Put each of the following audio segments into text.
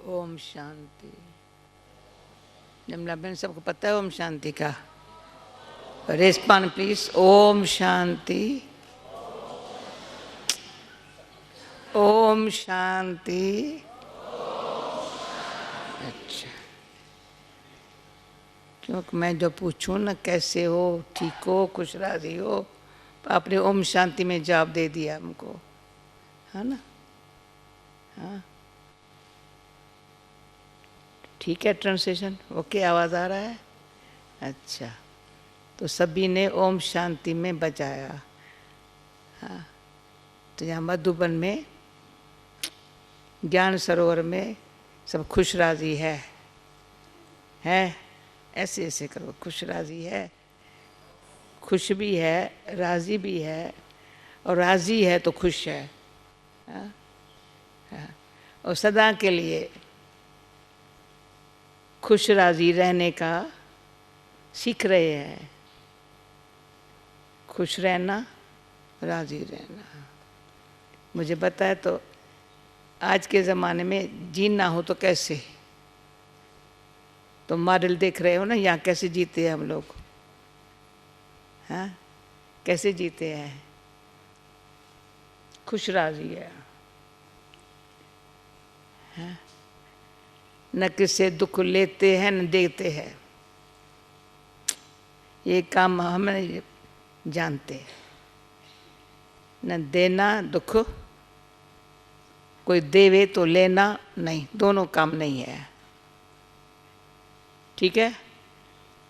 ओम शांति। जमला बहन, सबको पता है ओम शांति का? Respond please. ओम शांति, ओम शांति। अच्छा, क्योंकि मैं जो पूछूं ना, कैसे हो, ठीक हो, खुश राजी हो, आपने ओम शांति में जवाब दे दिया हमको, है ना? हाँ, ठीक है। ट्रांसलेशन ओके, आवाज़ आ रहा है? अच्छा, तो सभी ने ओम शांति में बचाया। हाँ, तो यहाँ मधुबन में ज्ञान सरोवर में सब खुश राजी है ऐसे ऐसे करो, खुश राजी है, खुश भी है, राजी भी है, और राजी है तो खुश है। हाँ? हाँ। और सदा के लिए खुश राजी रहने का सीख रहे हैं। खुश रहना, राजी रहना। मुझे बताए तो आज के ज़माने में जीना हो तो कैसे? तो मॉडल देख रहे हो ना, यहाँ कैसे जीते हैं हम लोग। हाँ, कैसे जीते हैं? खुश राजी है। हाँ? न किससे दुख लेते हैं न देते हैं, ये काम हम नहीं जानते। न देना दुख, कोई देवे तो लेना नहीं, दोनों काम नहीं है। ठीक है?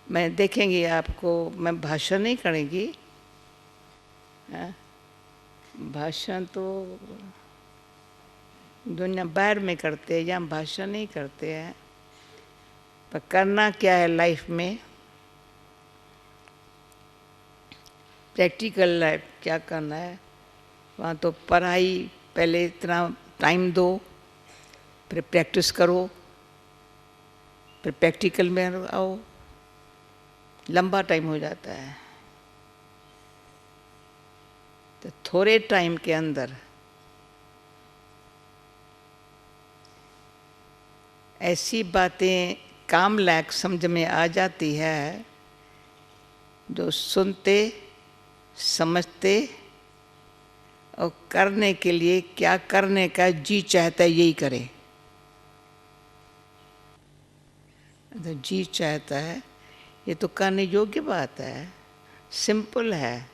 मैं देखेंगी आपको, मैं भाषण नहीं करेंगी। भाषण तो दुनिया बाहर में करते हैं, यहाँ भाषण नहीं करते हैं। पर करना क्या है लाइफ में, प्रैक्टिकल लाइफ क्या करना है, वहाँ तो पढ़ाई पहले इतना टाइम दो, फिर प्रैक्टिस करो, फिर प्रैक्टिकल में आओ, लंबा टाइम हो जाता है। तो थोड़े टाइम के अंदर ऐसी बातें काम लायक समझ में आ जाती है, जो सुनते समझते और करने के लिए क्या करने का जी चाहता है यही करे। तो जी चाहता है, ये तो करने योग्य बात है, सिंपल है।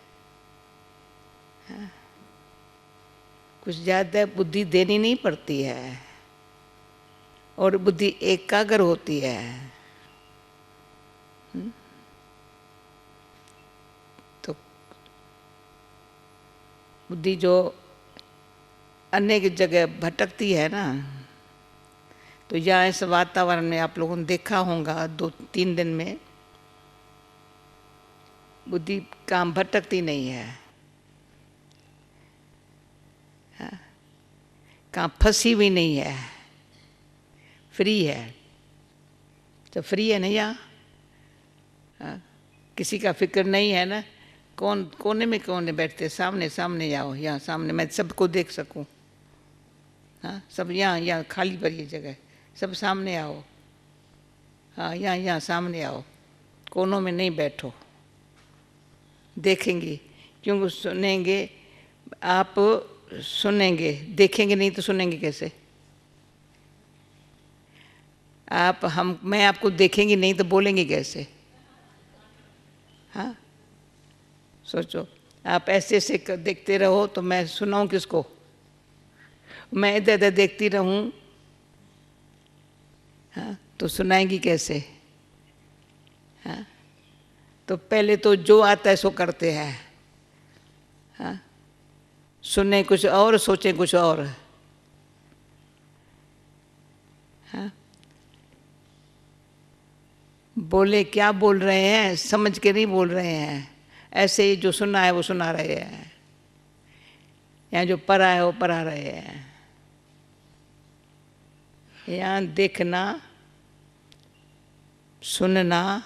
कुछ ज़्यादा बुद्धि देनी नहीं पड़ती है, और बुद्धि एकाग्र होती है। तो बुद्धि जो अनेक जगह भटकती है ना, तो यहाँ इस वातावरण में आप लोगों ने देखा होगा 2-3 दिन में बुद्धि काम भटकती नहीं है। हाँ? कहाँ फंसी हुई नहीं है, फ्री है। तो फ्री है ना यहाँ? हाँ? किसी का फिक्र नहीं है ना। कौन कोने में कोने बैठते, सामने सामने आओ, यहाँ सामने मैं सबको देख सकूं। हाँ, सब यहाँ खाली पर ये जगह, सब सामने आओ। हाँ, यहाँ सामने आओ, कोनों में नहीं बैठो। देखेंगे, क्योंकि सुनेंगे। आप सुनेंगे, देखेंगे नहीं तो सुनेंगे कैसे? मैं आपको देखेंगे नहीं तो बोलेंगे कैसे? हाँ, सोचो। आप ऐसे ऐसे देखते रहो तो मैं सुनाऊं किसको? मैं इधर इधर देखती रहूं, हाँ, तो सुनाएंगी कैसे? हाँ, तो पहले तो जो आता है सो करते हैं। हाँ, सुने कुछ और, सोचे कुछ और। हाँ, बोले क्या बोल रहे हैं, समझ के नहीं बोल रहे हैं, ऐसे ही जो सुना है वो सुना रहे हैं, या जो पढ़ा है वो पढ़ा रहे हैं। यहाँ देखना, सुनना,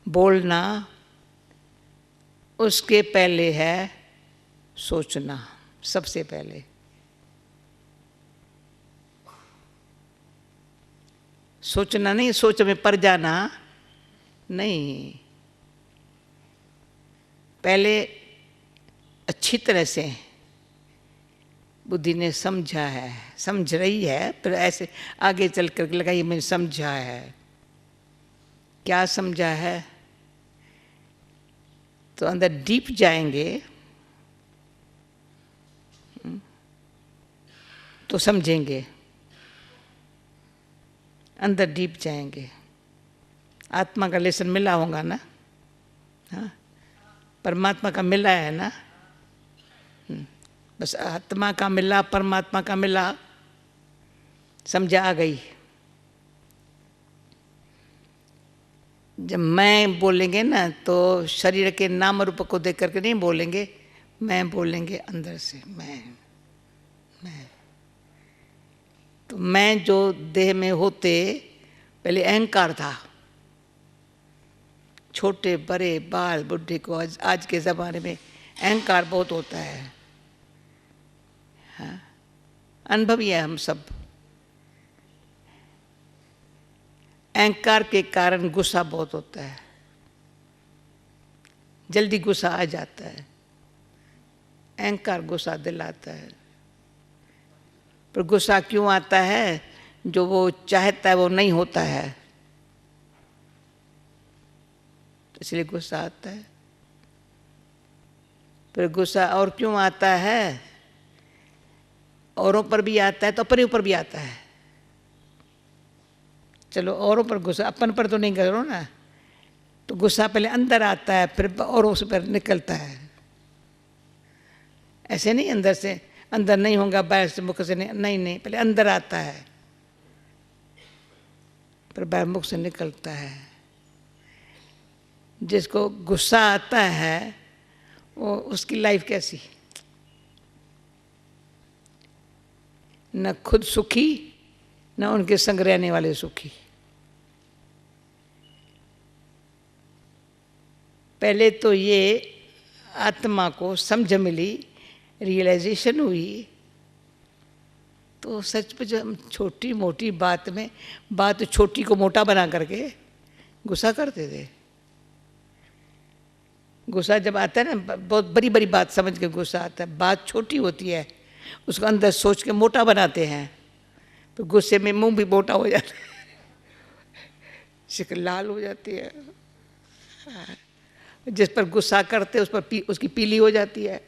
बोलना, उसके पहले है सोचना। सबसे पहले सोचना नहीं, सोच में पड़ जाना नहीं। पहले अच्छी तरह से बुद्धि ने समझा है, समझ रही है, फिर ऐसे आगे चल कर लगा ये मैंने समझा है। क्या समझा है? तो अंदर डीप जाएंगे तो समझेंगे, अंदर डीप जाएंगे। आत्मा का लेसन मिला होगा ना, हाँ, परमात्मा का मिला है ना, बस आत्मा का मिला, परमात्मा का मिला, समझ आ गई। जब मैं बोलेंगे ना तो शरीर के नाम रूप को देख करके नहीं बोलेंगे, मैं बोलेंगे अंदर से, मैं। तो मैं जो देह में होते पहले अहंकार था, छोटे बड़े बाल बुढ़े को आज के ज़माने में अहंकार बहुत होता है। हाँ, अनुभवी है हम सब। अहंकार के कारण गुस्सा बहुत होता है, जल्दी गुस्सा आ जाता है। अहंकार गुस्सा दिलाता है। पर गुस्सा क्यों आता है? जो वो चाहता है वो नहीं होता है, इसलिए गुस्सा आता है। फिर गुस्सा और क्यों आता है? औरों पर भी आता है तो अपने ऊपर भी आता है। चलो औरों पर गुस्सा, अपन पर तो नहीं करो ना। तो गुस्सा पहले अंदर आता है, फिर औरों से पर निकलता है। ऐसे नहीं अंदर से, अंदर नहीं होगा बाहर से मुख से नहीं, नहीं नहीं, पहले अंदर आता है फिर बाहर मुख से निकलता है। जिसको गुस्सा आता है वो उसकी लाइफ कैसी, न खुद सुखी न उनके संग रहने वाले सुखी। पहले तो ये आत्मा को समझ मिली, रियलाइजेशन हुई, तो सचमुच हम छोटी मोटी बात में, बात छोटी को मोटा बना करके गुस्सा करते थे। गुस्सा जब आता है ना, बहुत बड़ी बड़ी बात समझ के गुस्सा आता है। बात छोटी होती है, उसको अंदर सोच के मोटा बनाते हैं, तो गुस्से में मुंह भी मोटा हो जाता है, शक्ल लाल हो जाती है। जिस पर गुस्सा करते उस पर उसकी पीली हो जाती है।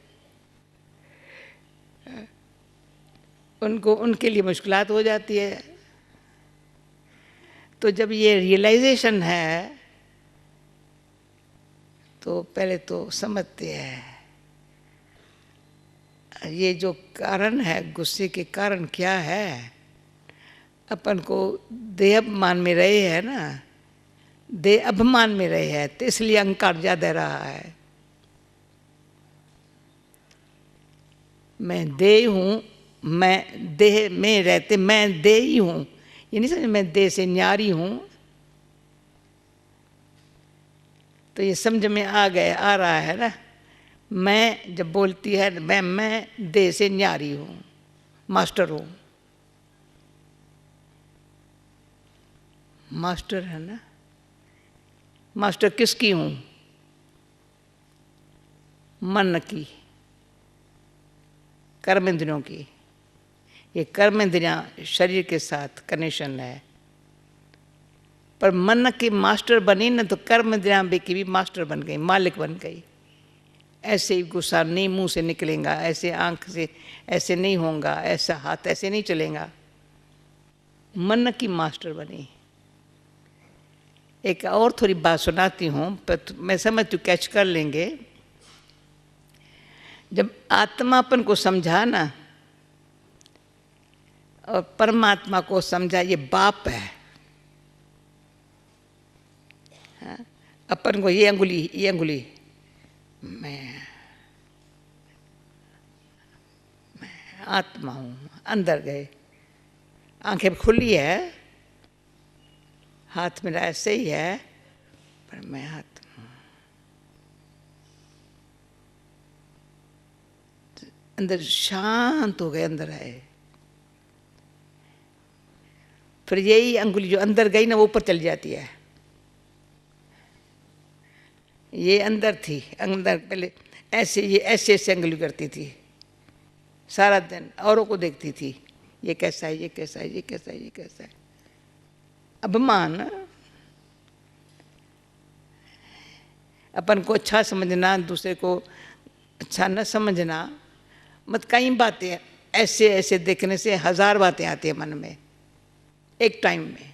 उनको उनके लिए मुश्किलात हो जाती है। तो जब ये रियलाइजेशन है तो पहले तो समझते हैं ये जो कारण है, गुस्से के कारण क्या है। अपन को देह अभिमान में रहे हैं ना, देह अभिमान में रहे हैं, तो इसलिए अहंकार ज्यादा रहा है। मैं देह हूँ, मैं देह में रहते मैं देह ही हूँ, ये नहीं समझ मैं देह से न्यारी हूँ। तो ये समझ में आ गया, आ रहा है ना। मैं जब बोलती है मैं देह से न्यारी हूँ, मास्टर हूँ। मास्टर है ना, मास्टर किसकी हूँ? मन की, कर्म इंद्रियों की। ये कर्म इंद्रियां शरीर के साथ कनेक्शन है। पर मन की मास्टर बनी ना तो कर्म इंद्रियां की भी मास्टर बन गई, मालिक बन गई। ऐसे ही गुस्सा नहीं मुंह से निकलेगा, ऐसे आंख से ऐसे नहीं होगा, ऐसा हाथ ऐसे नहीं चलेगा। मन की मास्टर बनी। एक और थोड़ी बात सुनाती हूँ, पर मैं समझती हूँ कैच कर लेंगे। जब आत्मापन को समझा ना और परमात्मा को समझा, ये बाप है। हाँ? अपन को ये अंगुली मैं आत्मा हूँ, अंदर गए। आंखें खुली है, हाथ मेरा ऐसे ही है, पर मैं आत्मा हूँ। अंदर शांत हो गए, अंदर आए। फिर यही अंगुली जो अंदर गई ना वो ऊपर चली जाती है। ये अंदर थी, अंदर पहले ऐसे, ये ऐसे ऐसे अंगुली करती थी सारा दिन, औरों को देखती थी ये कैसा है, ये कैसा है, ये कैसा है, ये कैसा है। अभिमान, अपन को अच्छा समझना, दूसरे को अच्छा न समझना, मत कई बातें ऐसे ऐसे देखने से 1000 बातें आती है मन में एक टाइम में,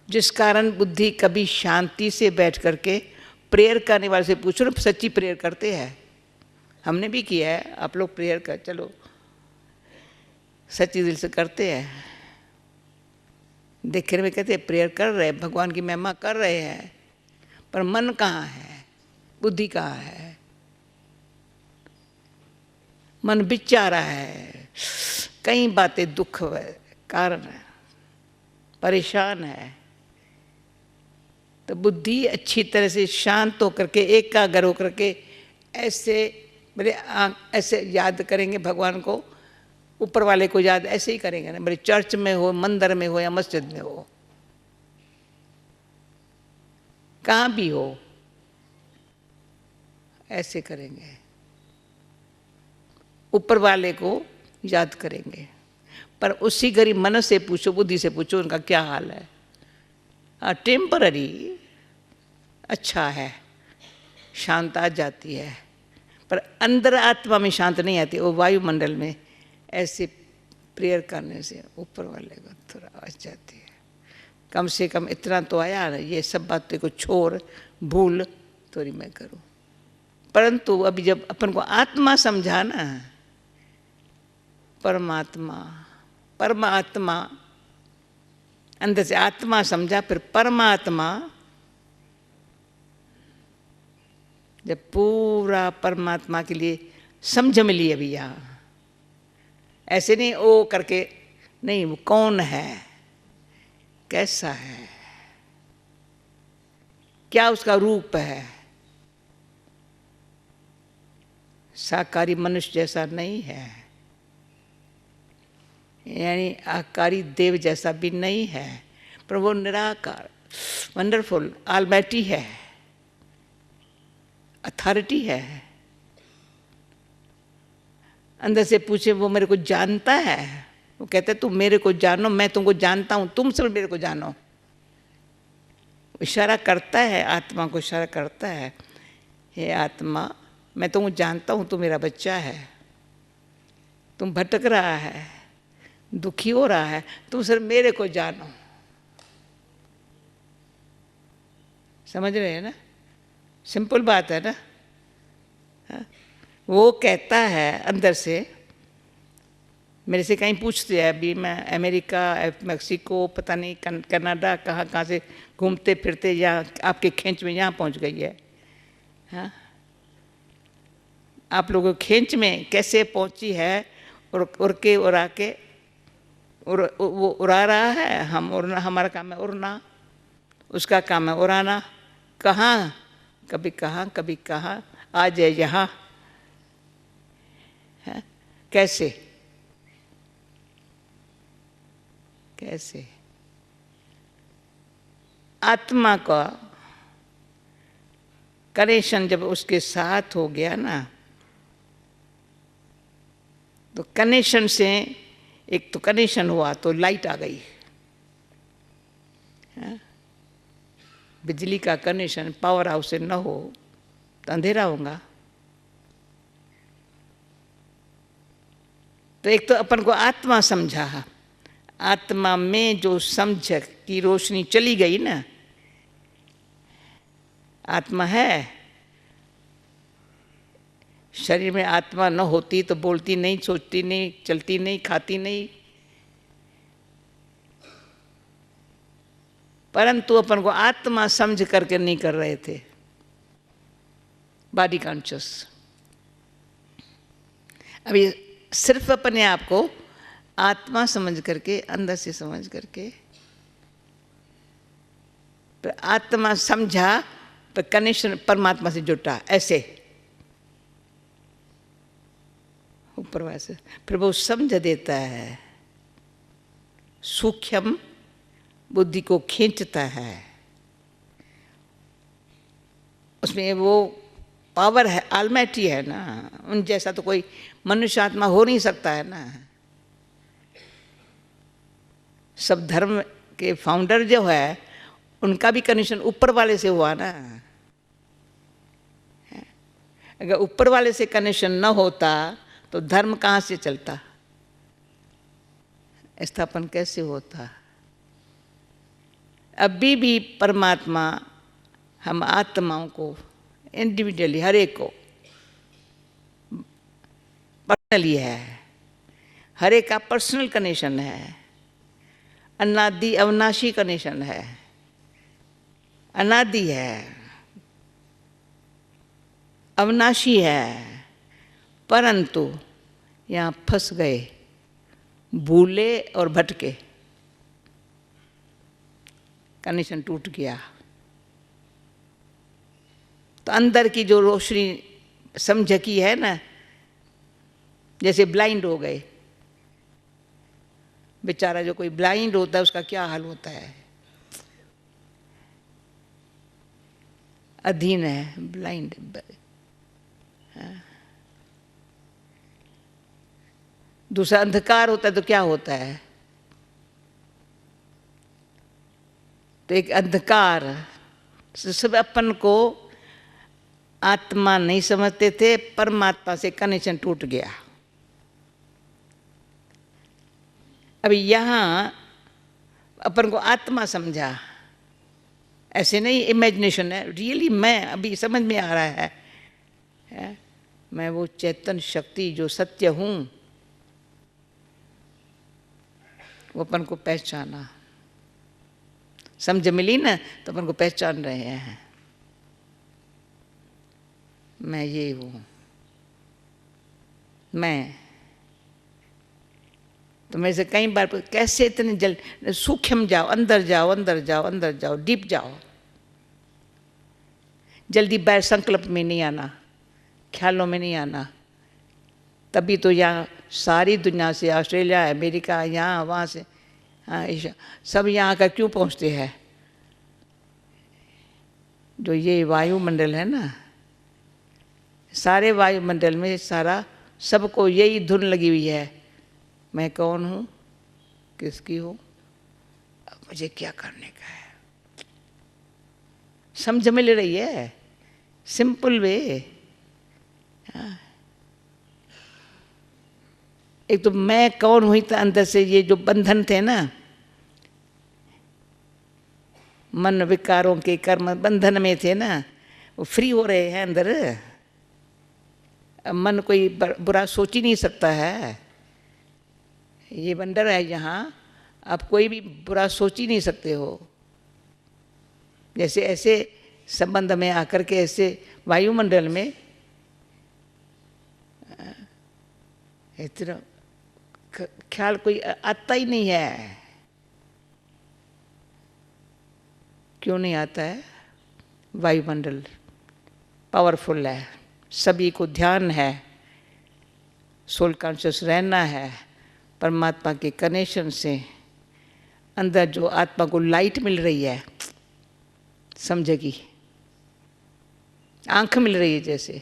जिस कारण बुद्धि कभी शांति से बैठ करके प्रेयर करने वाले से पूछो ना, सच्ची प्रेयर करते हैं? हमने भी किया है, आप लोग प्रेयर कर, चलो सच्ची दिल से करते हैं, देखने में कहते हैं प्रेयर कर रहे हैं, भगवान की महिमा कर रहे हैं, पर मन कहाँ है, बुद्धि कहाँ है? मन बेचारा है, कई बातें दुख कारण है, परेशान है। तो बुद्धि अच्छी तरह से शांत होकर के, एकाग्र होकर के ऐसे मेरे ऐसे याद करेंगे भगवान को, ऊपर वाले को याद ऐसे ही करेंगे ना, मेरे चर्च में हो, मंदिर में हो या मस्जिद में हो, कहाँ भी हो, ऐसे करेंगे, ऊपर वाले को याद करेंगे। पर उसी घड़ी मन से पूछो, बुद्धि से पूछो उनका क्या हाल है। टेम्पररी अच्छा है, शांत आ जाती है, पर अंदर आत्मा में शांत नहीं आती। वो वायुमंडल में ऐसे प्रेयर करने से ऊपर वाले को थोड़ा आ जाती है। कम से कम इतना तो आया ना, ये सब बातें को छोड़, भूल थोड़ी मैं करूं। परंतु अभी जब अपन को आत्मा समझा ना, परमात्मा, परमात्मा अंदर से आत्मा समझा, फिर परमात्मा, जब पूरा परमात्मा के लिए समझ मिली अभी यहाँ, ऐसे नहीं ओ करके नहीं, वो कौन है, कैसा है, क्या उसका रूप है। साकारी मनुष्य जैसा नहीं है, यानी आकारी देव जैसा भी नहीं है, पर वो निराकार, वंडरफुल, ऑलमाइटी है, अथॉरिटी है। अंदर से पूछे, वो मेरे को जानता है, वो कहते तुम मेरे को जानो, मैं तुमको जानता हूं, तुम सब मेरे को जानो। इशारा करता है, आत्मा को इशारा करता है, हे आत्मा मैं तुमको जानता हूं, तू मेरा बच्चा है, तुम भटक रहा है, दुखी हो रहा है, तुम सिर्फ मेरे को जानो। समझ रहे हैं ना, सिंपल बात है ना। वो कहता है अंदर से, मेरे से कहीं पूछते हैं, अभी मैं अमेरिका, मैक्सिको, पता नहीं कनाडा, कहाँ कहाँ से घूमते फिरते यहाँ आपके खींच में यहाँ पहुँच गई है। हाँ, आप लोगों की खींच में कैसे पहुँची है, उड़ के उड़ा के वो उड़ा रहा है, हम उड़ना, हमारा काम है उड़ना, उसका काम है उड़ाना। कहाँ, कभी कहाँ, आ जाए यहाँ, है कैसे कैसे। आत्मा का कनेक्शन जब उसके साथ हो गया ना, तो कनेक्शन से एक तो कनेक्शन हुआ तो लाइट आ गई। बिजली का कनेक्शन पावर हाउस से न हो तो अंधेरा होगा। तो एक तो अपन को आत्मा समझा, आत्मा में जो समझ की रोशनी चली गई ना, आत्मा है, शरीर में आत्मा न होती तो बोलती नहीं, सोचती नहीं, चलती नहीं, खाती नहीं। परंतु अपन को आत्मा समझ करके नहीं कर रहे थे, बॉडी कॉन्शियस। अभी सिर्फ अपने आप को आत्मा समझ करके, अंदर से समझ करके, तो आत्मा समझा तो कनेक्शन परमात्मा से जुटा, ऐसे ऊपर वैसे, फिर वो समझ देता है, सूक्ष्म बुद्धि को खींचता है, उसमें वो पावर है, ऑलमाइटी है ना। उन जैसा तो कोई मनुष्य आत्मा हो नहीं सकता है ना। सब धर्म के फाउंडर जो है उनका भी कनेक्शन ऊपर वाले से हुआ ना। अगर ऊपर वाले से कनेक्शन न होता तो धर्म कहाँ से चलता, स्थापन कैसे होता। अभी भी परमात्मा हम आत्माओं को इंडिविजुअली हर एक को पर्सनली है, हर एक का पर्सनल कनेक्शन है, अनादि अविनाशी कनेक्शन है, अनादि है, अविनाशी है, परंतु यहाँ फंस गए, भूले और भटके, कनेक्शन टूट गया। तो अंदर की जो रोशनी समझ की है ना, जैसे ब्लाइंड हो गए, बेचारा जो कोई ब्लाइंड होता है उसका क्या हाल होता है, अधीन है, ब्लाइंड। दूसरा अंधकार होता है तो क्या होता है, तो एक अंधकार सब अपन को आत्मा नहीं समझते थे, परमात्मा से कनेक्शन टूट गया। अभी यहाँ अपन को आत्मा समझा, ऐसे नहीं इमेजिनेशन है, रियली मैं अभी समझ में आ रहा है मैं वो चेतन शक्ति जो सत्य हूँ, वो अपन को पहचाना, समझ मिली ना, तो अपन को पहचान रहे हैं मैं ये हूँ। मैं तो मेरे से कई बार कैसे इतने जल्द सूक्ष्म जाओ, अंदर जाओ, अंदर जाओ, अंदर जाओ, डीप जाओ, जल्दी बाहर संकल्प में नहीं आना, ख्यालों में नहीं आना। तभी तो यहाँ सारी दुनिया से, ऑस्ट्रेलिया, अमेरिका, यहाँ वहाँ से, हाँ सब यहाँ का क्यों पहुँचते हैं। जो ये वायुमंडल है ना, सारे वायुमंडल में सारा सबको यही धुन लगी हुई है, मैं कौन हूँ, किसकी हूँ, अब मुझे क्या करने का है। समझ में ले रही है, सिंपल वे। एक तो मैं कौन हुई था, अंदर से ये जो बंधन थे ना, मन विकारों के कर्म बंधन में थे ना, वो फ्री हो रहे हैं अंदर। अब मन कोई बुरा सोच ही नहीं सकता है, ये वंडर है यहाँ, आप कोई भी बुरा सोच ही नहीं सकते हो। जैसे ऐसे संबंध में आकर के ऐसे वायुमंडल में इतना ख्याल कोई आता ही नहीं है। क्यों नहीं आता है, वायुमंडल पावरफुल है, सभी को ध्यान है, सोल कॉन्शियस रहना है, परमात्मा के कनेक्शन से अंदर जो आत्मा को लाइट मिल रही है, समझेगी, आंख मिल रही है, जैसे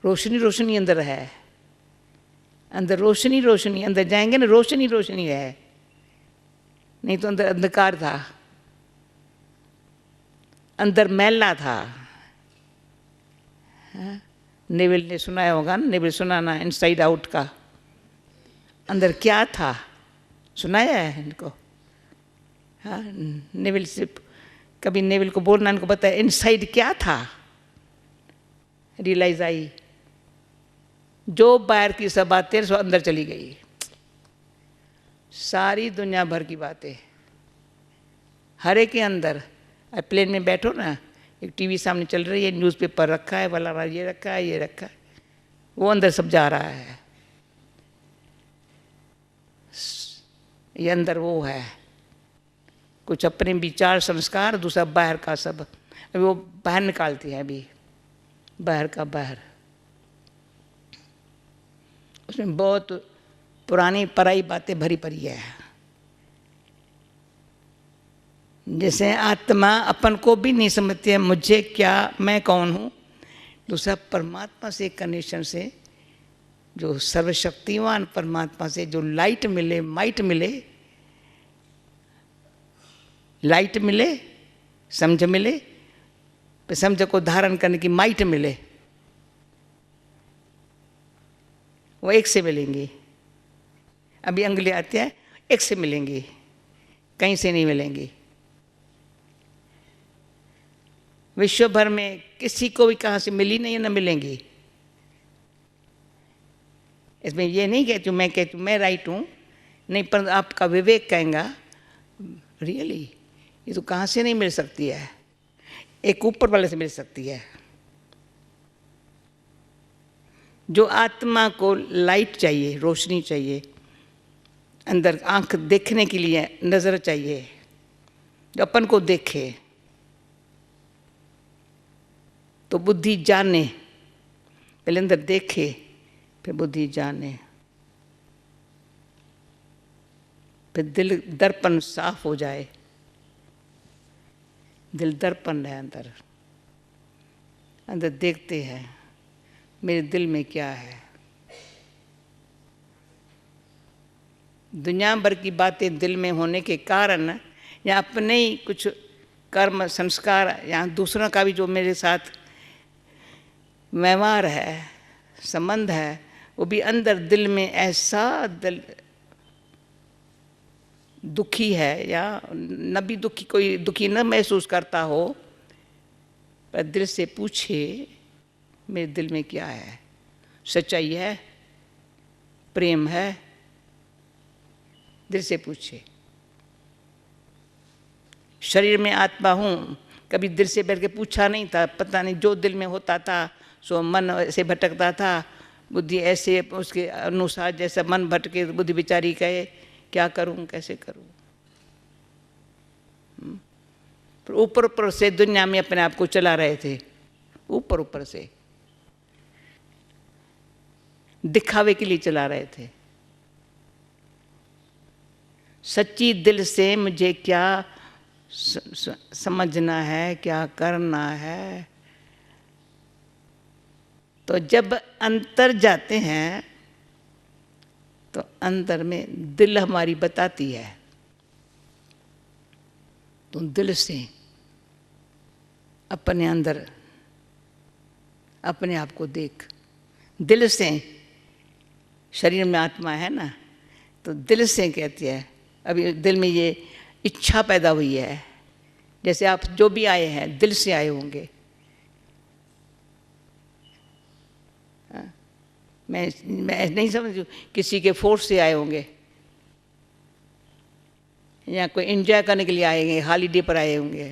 रोशनी रोशनी अंदर है, अंदर रोशनी रोशनी, अंदर जाएंगे ना रोशनी रोशनी है, नहीं तो अंदर अंधकार था, अंदर मैला था। नेविल ने सुनाया होगा ना, नेविल सुनाना इनसाइड आउट का, अंदर क्या था सुनाया है इनको। हाँ, नेविल से कभी नेविल को बोलना, इनको पता है इनसाइड क्या था, रियलाइज आई, जो बाहर की सब बातें सो अंदर चली गई, सारी दुनिया भर की बातें हर एक के अंदर। प्लेन में बैठो ना, एक टीवी सामने चल रही है, न्यूज़पेपर रखा है, वाला ये रखा है, ये रखा है, वो अंदर सब जा रहा है, ये अंदर वो है, कुछ अपने विचार संस्कार, दूसरा बाहर का सब, अभी वो बाहर निकालती है, अभी बाहर का बाहर, उसमें बहुत पुरानी पराई बातें भरी पड़ी है। जैसे आत्मा अपन को भी नहीं समझती है, मुझे क्या, मैं कौन हूँ। दूसरा, परमात्मा से कनेक्शन से, जो सर्वशक्तिवान परमात्मा से जो लाइट मिले, माइट मिले, लाइट मिले, समझ मिले, फिर समझ को धारण करने की माइट मिले, वो एक से मिलेंगी। अभी अंगुली आती है, एक से मिलेंगी, कहीं से नहीं मिलेंगी। विश्व भर में किसी को भी कहाँ से मिली नहीं, ना मिलेंगी। इसमें ये नहीं कहती हूँ, मैं कहती हूँ मैं राइट हूँ, नहीं, पर आपका विवेक कहेगा रियली ये तो कहाँ से नहीं मिल सकती है, एक ऊपर वाले से मिल सकती है। जो आत्मा को लाइट चाहिए, रोशनी चाहिए, अंदर आंख देखने के लिए नज़र चाहिए, जो अपन को देखे, तो बुद्धि जाने, पहले अंदर देखे फिर बुद्धि जाने, फिर दिल दर्पण साफ हो जाए। दिल दर्पण है, अंदर अंदर देखते हैं मेरे दिल में क्या है। दुनिया भर की बातें दिल में होने के कारण, या अपने ही कुछ कर्म संस्कार, या दूसरों का भी जो मेरे साथ व्यवहार है, संबंध है, वो भी अंदर दिल में ऐसा दिल दुखी है, या न भी दुखी, कोई दुखी न महसूस करता हो, पर दिल से पूछे मेरे दिल में क्या है, सच्चाई है, प्रेम है, दिल से पूछे। शरीर में आत्मा हूँ, कभी दिल से बैठ के पूछा नहीं था, पता नहीं जो दिल में होता था सो मन ऐसे भटकता था, बुद्धि ऐसे उसके अनुसार जैसा मन भटके, बुद्धि बिचारी कहे क्या करूं, कैसे करूं। पर ऊपर ऊपर से दुनिया में अपने आप को चला रहे थे, ऊपर ऊपर से दिखावे के लिए चला रहे थे। सच्ची दिल से मुझे क्या समझना है, क्या करना है, तो जब अंतर जाते हैं तो अंदर में दिल हमारी बताती है, तो दिल से अपने अंदर अपने आप को देख। दिल से, शरीर में आत्मा है ना, तो दिल से कहती है, अभी दिल में ये इच्छा पैदा हुई है, जैसे आप जो भी आए हैं दिल से आए होंगे। मैं नहीं समझ, किसी के फोर्स से आए होंगे, या कोई एंजॉय करने के लिए आएंगे, हॉलीडे पर आए होंगे,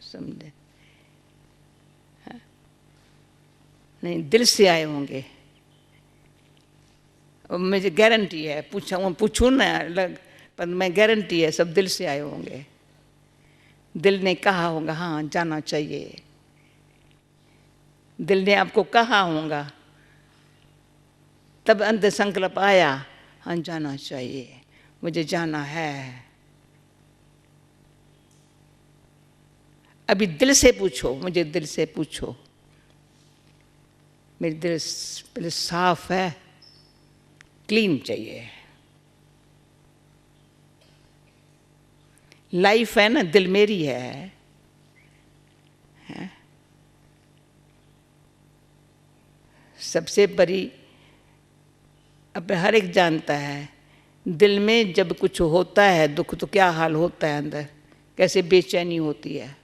समझे, नहीं, दिल से आए होंगे। मुझे गारंटी है, पूछूं ना लग, पर मैं गारंटी है सब दिल से आए होंगे। दिल ने कहा होगा हाँ जाना चाहिए, दिल ने आपको कहा होगा, तब अंदर संकल्प आया हाँ जाना चाहिए, मुझे जाना है। अभी दिल से पूछो, मुझे दिल से पूछो, मेरी दिल पहले साफ है, क्लीन चाहिए। लाइफ है ना, दिल मेरी है? सबसे बड़ी, अब हर एक जानता है दिल में जब कुछ होता है दुख तो क्या हाल होता है, अंदर कैसे बेचैनी होती है।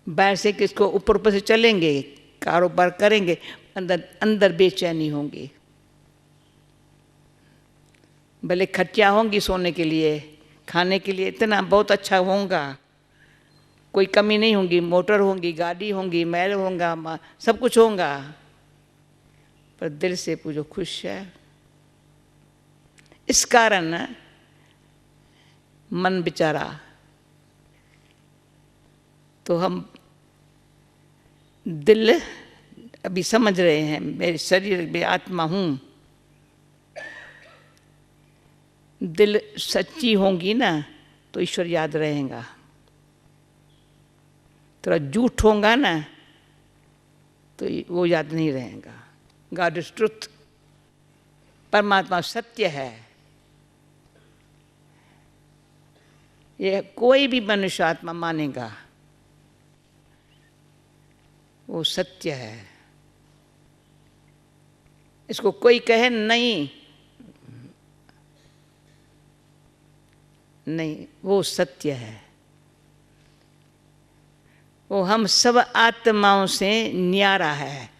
बाहर से किसको ऊपर ऊपर से चलेंगे, कारोबार करेंगे, अंदर अंदर बेचैनी होंगी। भले खर्चा होंगी सोने के लिए, खाने के लिए, इतना बहुत अच्छा होगा, कोई कमी नहीं होगी, मोटर होंगी, गाड़ी होंगी, महल होगा, सब कुछ होगा, पर दिल से पूछो खुश है? इस कारण मन बेचारा, तो हम दिल अभी समझ रहे हैं मेरे शरीर में आत्मा हूँ, दिल सच्ची होंगी ना तो ईश्वर याद रहेगा। थोड़ा झूठ होगा ना तो वो याद नहीं रहेगा। गॉड इज ट्रुथ, परमात्मा सत्य है। ये कोई भी मनुष्य आत्मा मानेगा वो सत्य है। इसको कोई कहे नहीं, नहीं, वो सत्य है। वो हम सब आत्माओं से न्यारा है,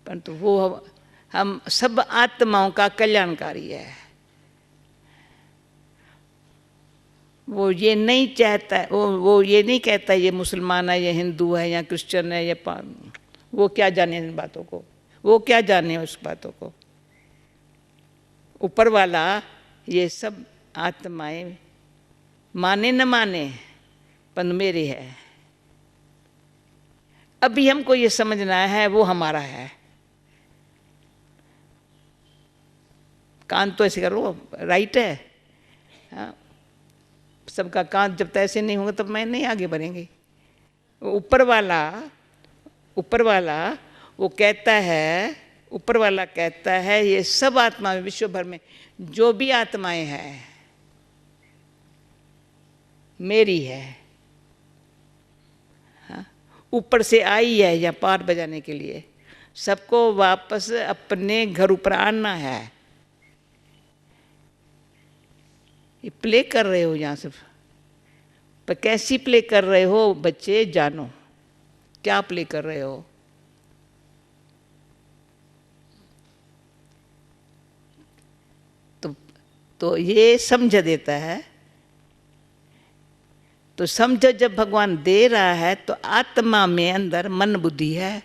परंतु वो हम सब आत्माओं का कल्याणकारी है। वो ये नहीं चाहता, वो ये नहीं कहता ये मुसलमान है, ये हिंदू है, या क्रिश्चियन है, ये वो क्या जाने इन बातों को, वो क्या जाने उस बातों को। ऊपर वाला ये सब आत्माएं माने न माने पर मेरी है। अभी हमको ये समझना है वो हमारा है। कान तो ऐसे करो, राइट है, हाँ, सबका कान जब तक ऐसे नहीं होगा तब मैं नहीं आगे बढ़ेंगे। ऊपर वाला वो कहता है, ऊपर वाला कहता है ये सब आत्मा विश्व भर में जो भी आत्माएं हैं मेरी है। हाँ, ऊपर से आई है या पार बजाने के लिए, सबको वापस अपने घर ऊपर आना है। ये प्ले कर रहे हो यहाँ सिर्फ, पर कैसी प्ले कर रहे हो बच्चे जानो, क्या प्ले कर रहे हो। तो ये समझ देता है। तो समझो जब भगवान दे रहा है तो आत्मा में अंदर मन बुद्धि है,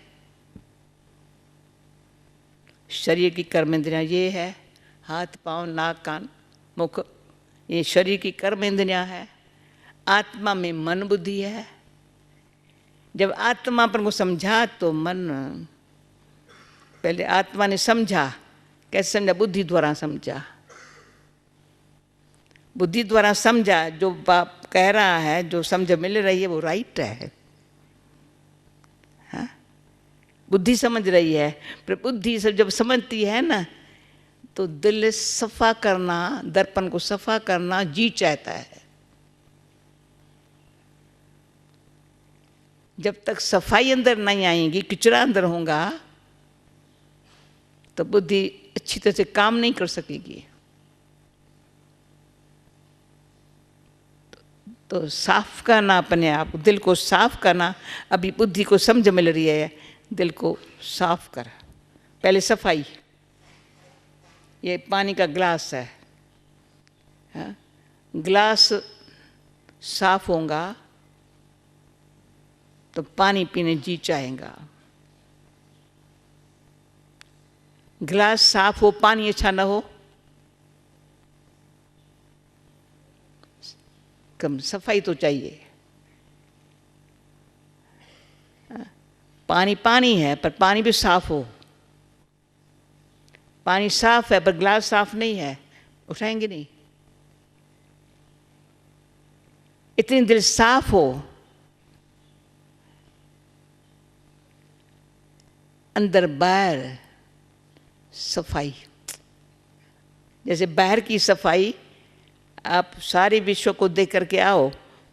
शरीर की कर्म इंद्रियां ये है, हाथ पांव नाक कान मुख, ये शरीर की कर्म इंद्रियां है। आत्मा में मन बुद्धि है। जब आत्मा पर को समझा तो मन, पहले आत्मा ने समझा, कैसे समझा, बुद्धि द्वारा समझा। बुद्धि द्वारा समझा, जो बाप कह रहा है, जो समझ मिल रही है वो राइट है। हाँ? बुद्धि समझ रही है, पर बुद्धि सब जब समझती है ना तो दिल सफा करना, दर्पण को सफा करना जी चाहता है। जब तक सफाई अंदर नहीं आएगी, किचरा अंदर होगा, तो बुद्धि अच्छी तरह से काम नहीं कर सकेगी। तो साफ करना अपने आप, दिल को साफ करना। अभी बुद्धि को समझ मिल रही है, दिल को साफ कर। पहले सफाई, ये पानी का ग्लास है, हाँ? ग्लास साफ होगा तो पानी पीने जी चाहेगा। ग्लास साफ हो, पानी अच्छा ना हो, कम सफाई तो चाहिए। पानी पानी है पर पानी भी साफ हो। पानी साफ है पर ग्लास साफ नहीं है, उठाएंगे नहीं। इतनी दिल साफ हो, अंदर बाहर सफाई। जैसे बाहर की सफाई आप सारे विश्व को देख करके आओ,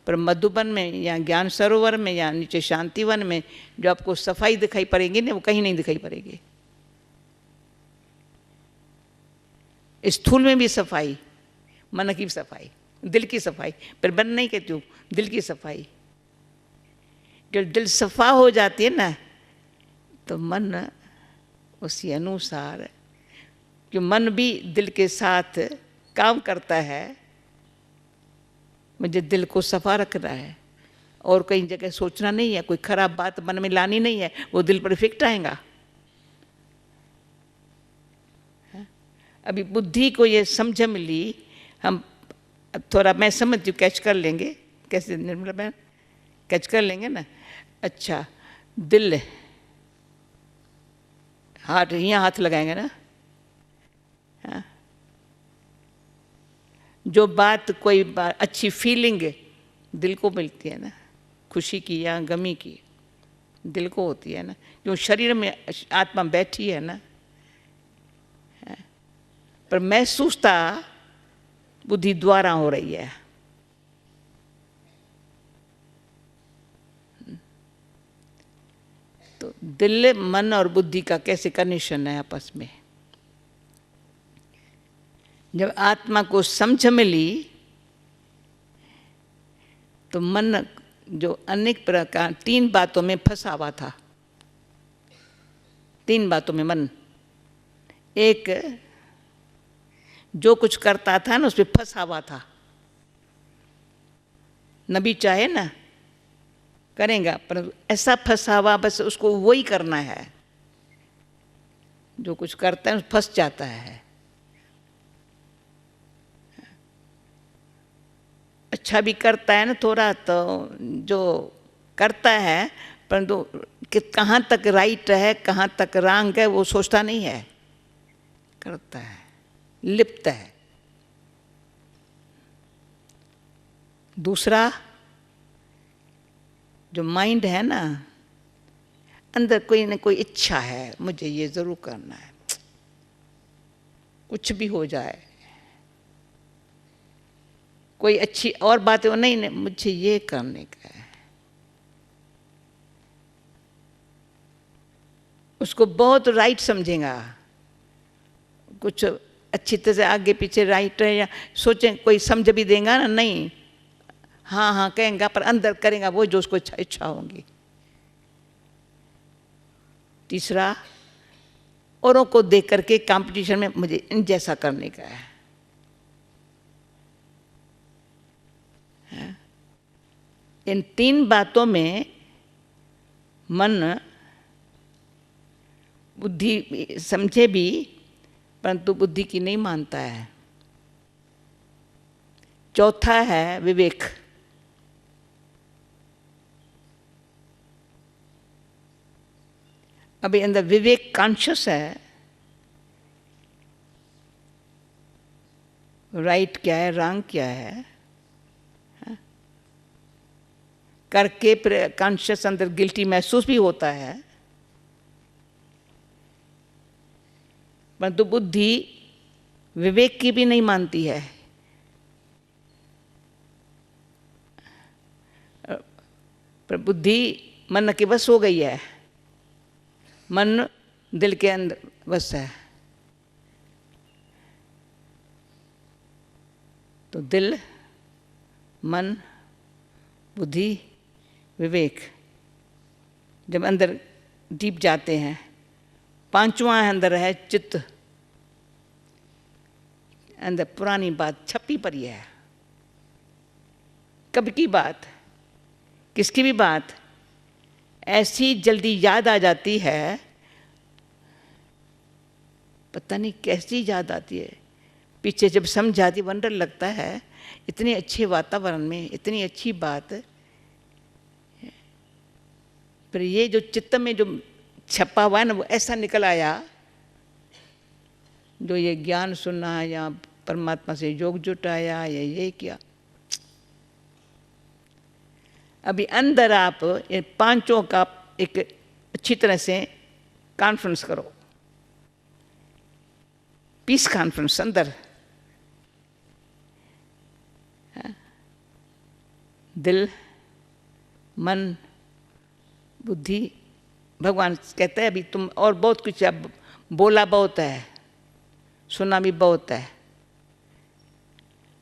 पर मधुबन में या ज्ञान सरोवर में या नीचे शांतिवन में जो आपको सफाई दिखाई पड़ेगी ना, वो कहीं नहीं दिखाई पड़ेगी। स्थूल में भी सफाई, मन की सफाई, दिल की सफाई, पर मन नहीं कहती हूँ, दिल की सफाई। जब दिल सफा हो जाती है ना तो मन उसी अनुसार, जो मन भी दिल के साथ काम करता है, मुझे दिल को सफा रखना है और कहीं जगह सोचना नहीं है, कोई खराब बात मन में लानी नहीं है, वो दिल पर इफेक्ट आएगा। अभी बुद्धि को ये समझ मिली, हम थोड़ा मैं समझती हूँ, कैच कर लेंगे कैसे निर्मला बहन, कैच कर लेंगे ना। अच्छा, दिल, हाथ, यहाँ हाथ लगाएंगे ना। हाँ? जो बात, कोई बात अच्छी फीलिंग दिल को मिलती है ना, खुशी की या गमी की, दिल को होती है ना, जो शरीर में आत्मा बैठी है ना, पर महसूसता बुद्धि द्वारा हो रही है। तो दिल, मन और बुद्धि का कैसे कनेक्शन है आपस में। जब आत्मा को समझ मिली तो मन जो अनेक प्रकार 3 बातों में फंसा हुआ था, 3 बातों में मन, एक जो कुछ करता था ना उस पर फंसा हुआ था। नबी चाहे ना करेगा, पर ऐसा फंसा हुआ, बस उसको वही करना है, जो कुछ करता है फंस जाता है। अच्छा भी करता है ना थोड़ा, तो जो करता है, परंतु कि कहाँ तक राइट है कहाँ तक रॉन्ग है वो सोचता नहीं है, करता है, लिप्त है। दूसरा, जो माइंड है ना, अंदर कोई न कोई इच्छा है, मुझे ये जरूर करना है, कुछ भी हो जाए, कोई अच्छी और बात है, नहीं नहीं मुझे ये करने का है। उसको बहुत राइट समझेगा, कुछ अच्छी तरह से आगे पीछे राइट है, या सोचें कोई समझ भी देगा ना, नहीं हाँ हाँ कहेगा, पर अंदर करेगा वो जो उसको इच्छा होगी। तीसरा, औरों को देख करके कंपटीशन में मुझे इन जैसा करने का है। इन 3 बातों में मन, बुद्धि समझे भी, परंतु बुद्धि की नहीं मानता है। चौथा है विवेक। अभी अंदर विवेक कॉन्शियस है, राइट क्या है रॉन्ग क्या है, करके कॉन्शियस अंदर गिल्टी महसूस भी होता है, परंतु बुद्धि विवेक की भी नहीं मानती है। पर बुद्धि मन के बस हो गई है, मन दिल के अंदर बस है। तो दिल, मन, बुद्धि, विवेक जब अंदर डीप जाते हैं, 5वां अंदर है चित्त। अंदर पुरानी बात छपी पड़ी है, कब की बात, किसकी भी बात ऐसी जल्दी याद आ जाती है, पता नहीं कैसी याद आती है। पीछे जब समझ आती, वंडर लगता है, इतने अच्छे वातावरण में इतनी अच्छी बात, पर ये जो चित्त में जो छपा हुआ है ना, वो ऐसा निकल आया, जो ये ज्ञान सुनना या परमात्मा से योग जुटाया या ये किया। अभी अंदर आप इन 5 का एक अच्छी तरह से कॉन्फ्रेंस करो, पीस कॉन्फ्रेंस अंदर। दिल, मन, बुद्धि, भगवान कहते हैं अभी तुम और बहुत कुछ, अब बोला बहुत है, सुना भी बहुत है,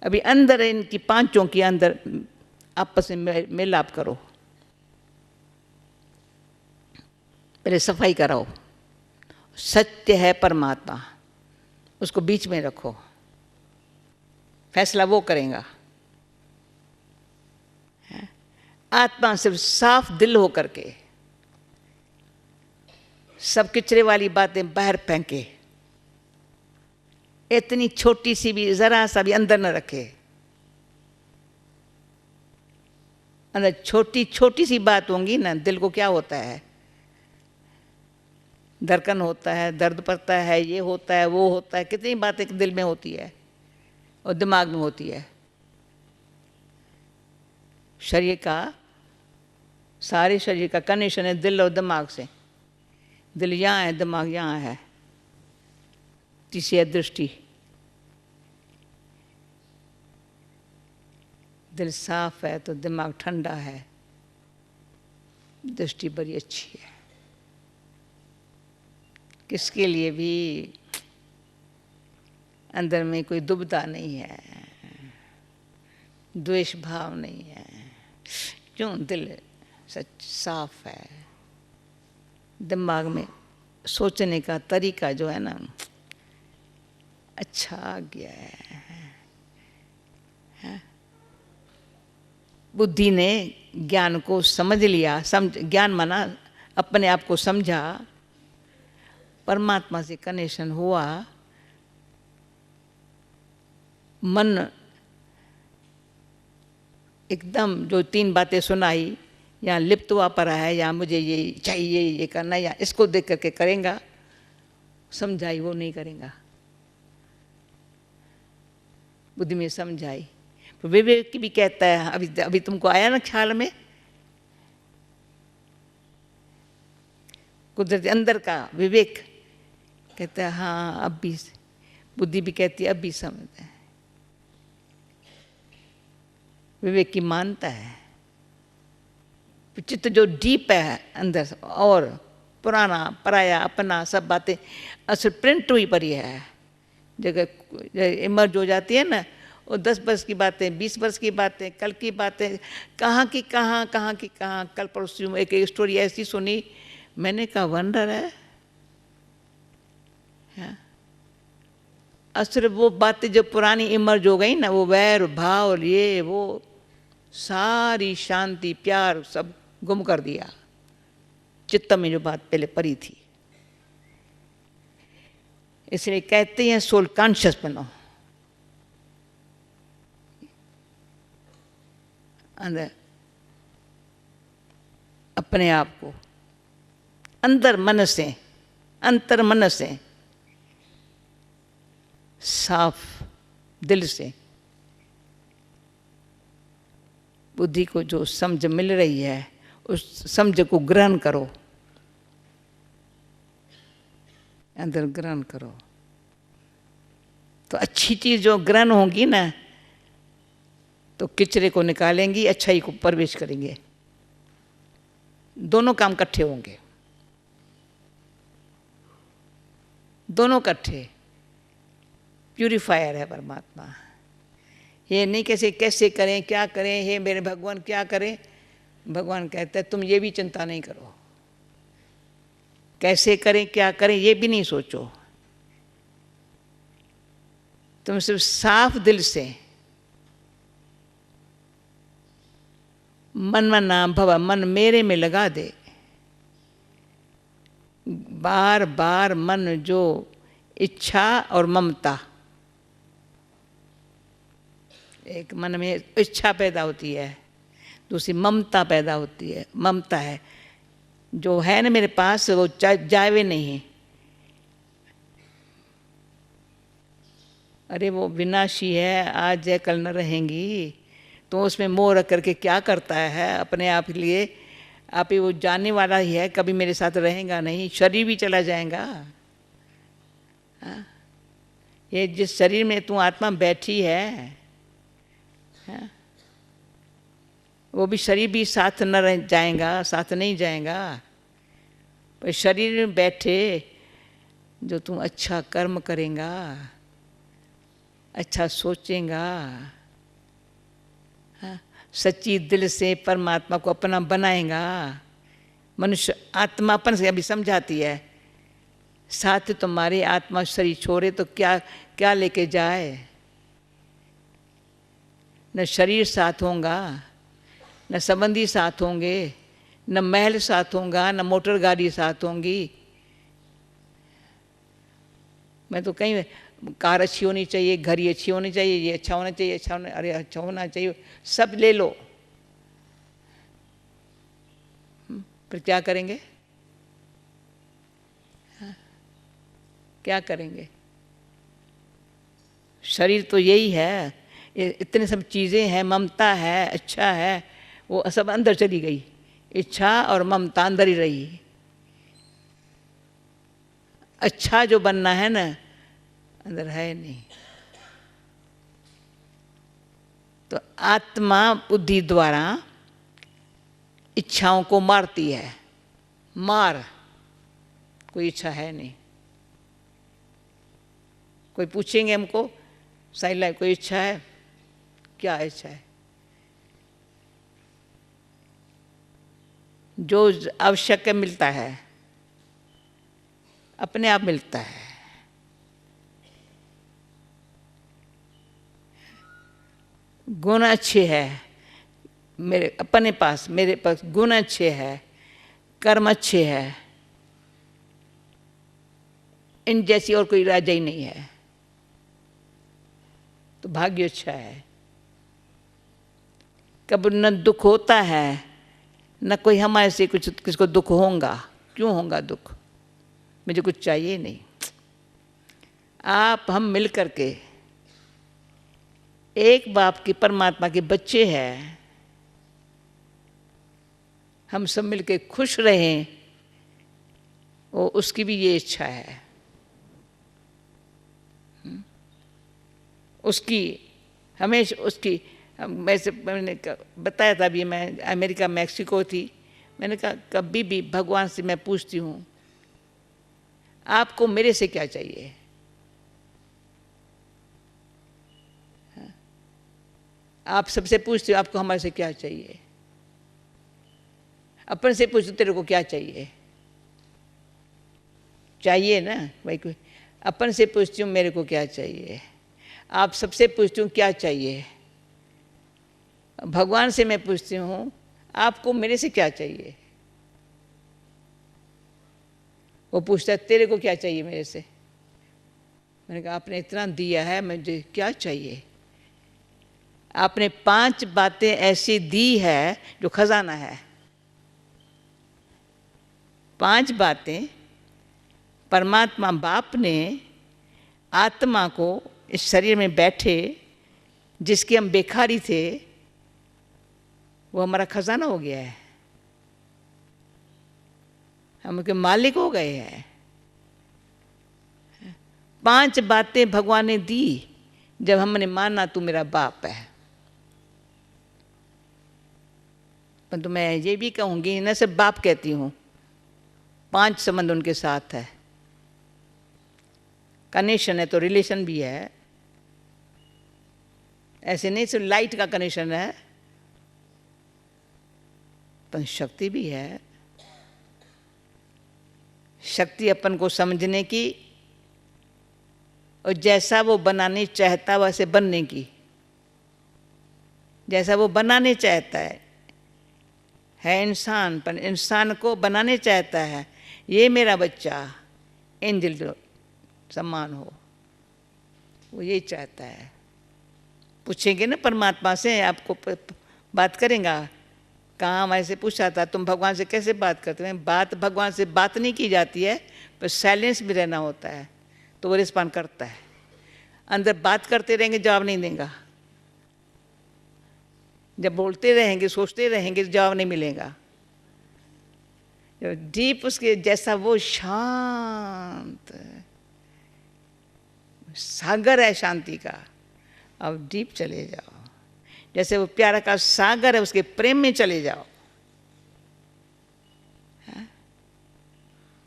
अभी अंदर इनकी 5 के अंदर आपस में मिलाप करो, पहले सफाई कराओ। सत्य है परमात्मा, उसको बीच में रखो, फैसला वो करेगा। आत्मा सिर्फ साफ दिल हो करके सब किचरे वाली बातें बाहर फेंके, इतनी छोटी सी भी जरा सा भी अंदर न रखे। अंदर छोटी छोटी सी बात होंगी ना, दिल को क्या होता है, धड़कन होता है, दर्द पड़ता है, ये होता है, वो होता है, कितनी बातें दिल में होती है और दिमाग में होती है। शरीर का, सारे शरीर का कनेक्शन है दिल और दिमाग से। दिल यहाँ है, दिमाग यहाँ है। तीसरी है दृष्टि। दिल साफ है तो दिमाग ठंडा है, दृष्टि बड़ी अच्छी है। किसके लिए भी अंदर में कोई दुविधा नहीं है, द्वेष भाव नहीं है, क्यों? दिल सच साफ है। दिमाग में सोचने का तरीका जो है ना, अच्छा आ गया है। बुद्धि ने ज्ञान को समझ लिया, ज्ञान माना अपने आप को समझा, परमात्मा से कनेक्शन हुआ, मन एकदम जो तीन बातें सुनाई, या लिप्त हुआ पड़ा है, या मुझे ये चाहिए, ये करना, या इसको देख करके करेगा, समझाई वो नहीं करेगा। बुद्धि में समझाई। तो विवेक भी कहता है, अभी तुमको आया ना ख्याल में, कुदरती अंदर का विवेक कहता है हाँ अब भी, बुद्धि भी कहती है अब भी समझ है। विवेक की मानता है, चित्त जो डीप है अंदर, और पुराना पराया अपना सब बातें असल प्रिंट हुई पड़ी है। जगह इमर्ज हो जाती है ना, और 10 वर्ष की बातें, 20 वर्ष की बातें, कल की बातें, कहाँ की कहाँ, कहाँ की कहाँ। कल परसों एक स्टोरी ऐसी सुनी, मैंने कहा वंडर है। असल वो बातें जो पुरानी इमर्ज हो गई ना, वो वैर भाव, ये वो सारी शांति प्यार सब गुम कर दिया चित्त में, जो बात पहले पड़ी थी। इसलिए कहते हैं सोल कॉन्शियस बनो। अंदर अपने आप को अंदर मन से, अंतर मन से, साफ दिल से बुद्धि को जो समझ मिल रही है, उस समझ को ग्रहण करो, अंदर ग्रहण करो। तो अच्छी चीज जो ग्रहण होगी ना, तो किचरे को निकालेंगी, अच्छाई को प्रवेश करेंगे। दोनों काम इकट्ठे होंगे, दोनों इकट्ठे। प्यूरिफायर है परमात्मा। ये नहीं कैसे कैसे करें, क्या करें, हे मेरे भगवान क्या करें। भगवान कहता है तुम ये भी चिंता नहीं करो, कैसे करें क्या करें ये भी नहीं सोचो। तुम सिर्फ साफ दिल से मन मना भव, मन मेरे में लगा दे। बार बार मन जो इच्छा और ममता, एक मन में इच्छा पैदा होती है, दूसरी ममता पैदा होती है। ममता है जो है ना मेरे पास, वो जावे नहीं, अरे वो विनाशी है, आज है कल न रहेंगी। तो उसमें मोह रख करके क्या करता है अपने आप के लिए, आप ही वो जानने वाला ही है, कभी मेरे साथ रहेगा नहीं, शरीर भी चला जाएगा। ये जिस शरीर में तू आत्मा बैठी है, वो भी शरीर भी साथ न रह जाएगा, साथ नहीं जाएगा। पर शरीर में बैठे जो तू अच्छा कर्म करेगा, अच्छा सोचेगा, सच्ची दिल से परमात्मा को अपना बनाएगा। मनुष्य आत्मापन से अभी समझाती है, साथ तुम्हारी आत्मा शरीर छोड़े तो क्या क्या लेके जाए। न शरीर साथ होगा, न संबंधी साथ होंगे, न महल साथ होगा, न मोटर गाड़ी साथ होंगी। मैं तो कहीं कार अच्छी होनी चाहिए, घर अच्छी होनी चाहिए, ये अच्छा होना चाहिए, अच्छा होना, अरे अच्छा होना चाहिए, सब ले लो। फिर क्या करेंगे? हाँ, क्या करेंगे? शरीर तो यही है, इतने सब चीज़ें हैं, ममता है, अच्छा है, वो सब अंदर चली गई। इच्छा और ममता अंदर ही रही। अच्छा जो बनना है ना, अंदर है नहीं। तो आत्मा बुद्धि द्वारा इच्छाओं को मारती है। मार, कोई इच्छा है नहीं। कोई पूछेंगे हमको, साइड लाइफ कोई इच्छा है? क्या इच्छा है? जो आवश्यक है मिलता है, अपने आप मिलता है। गुण अच्छे है मेरे अपने पास, मेरे पास गुण अच्छे है, कर्म अच्छे है, इन जैसी और कोई राजा ही नहीं है, तो भाग्य अच्छा है। कब न दुख होता है, न कोई हमारे से कुछ किसको दुख होगा। क्यों होगा दुख? मुझे कुछ चाहिए नहीं। आप हम मिल करके एक बाप की परमात्मा के बच्चे हैं, हम सब मिलके खुश रहें, वो उसकी भी ये इच्छा है। उसकी हमेशा उसकी, मैंने बताया था अभी, मैं अमेरिका मैक्सिको थी, मैंने कहा कभी भी भगवान से मैं पूछती हूँ आपको मेरे से क्या चाहिए? आप सबसे पूछते हो आपको हमारे से क्या चाहिए? अपन से पूछो तेरे को क्या चाहिए? चाहिए ना भाई। कोई अपन से पूछती हूँ मेरे को क्या चाहिए, आप सबसे पूछती हूँ क्या चाहिए। भगवान से मैं पूछती हूँ आपको मेरे से क्या चाहिए? वो पूछता है तेरे को क्या चाहिए मेरे से? मैंने कहा आपने इतना दिया है, मुझे क्या चाहिए? आपने 5 बातें ऐसी दी है जो खजाना है। 5 बातें परमात्मा बाप ने आत्मा को इस शरीर में बैठे, जिसके हम बेखारी थे, वो हमारा खजाना हो गया है। हम उसके मालिक हो गए हैं। 5 बातें भगवान ने दी जब हमने माना तू मेरा बाप है। परंतु मैं ये भी कहूँगी, न सिर्फ बाप कहती हूँ, 5 संबंध उनके साथ है। कनेक्शन है तो रिलेशन भी है, ऐसे नहीं सिर्फ लाइट का कनेक्शन है, पर शक्ति भी है। शक्ति अपन को समझने की और जैसा वो बनाने चाहता वैसे बनने की। जैसा वो बनाने चाहता है इंसान, पर इंसान को बनाने चाहता है ये मेरा बच्चा एंजल सम्मान हो, वो यही चाहता है। पूछेंगे ना परमात्मा से, आपको बात करेंगे। कहाँ ऐसे पूछा था तुम भगवान से कैसे बात करते हैं? बात भगवान से बात नहीं की जाती है, पर साइलेंस भी रहना होता है, तो वो रिस्पॉन्ड करता है। अंदर बात करते रहेंगे जवाब नहीं देगा, जब बोलते रहेंगे सोचते रहेंगे जवाब नहीं मिलेगा। जब डीप उसके जैसा वो शांत सागर है शांति का, अब डीप चले जाओ। जैसे वो प्यारा का सागर है, उसके प्रेम में चले जाओ।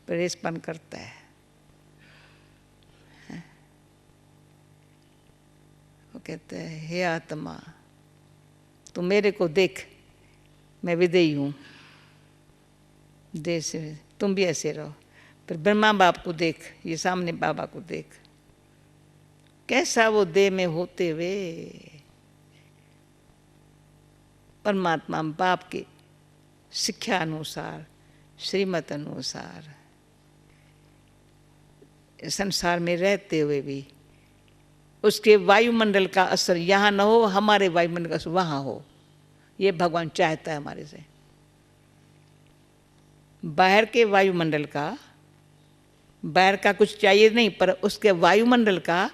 प्रेसपन करता है। वो कहते हैं हे आत्मा तू मेरे को देख, मैं विदेही हूँ, देश से तुम भी ऐसे रहो। फिर ब्रह्मा बाप को देख, ये सामने बाबा को देख, कैसा वो देह में होते हुए परमात्मा बाप के शिक्षा अनुसार, श्रीमत अनुसार संसार में रहते हुए भी उसके वायुमंडल का असर यहाँ न हो, हमारे वायुमंडल का असर वहाँ हो। ये भगवान चाहता है हमारे से। बाहर के वायुमंडल का, बाहर का कुछ चाहिए नहीं, पर उसके वायुमंडल का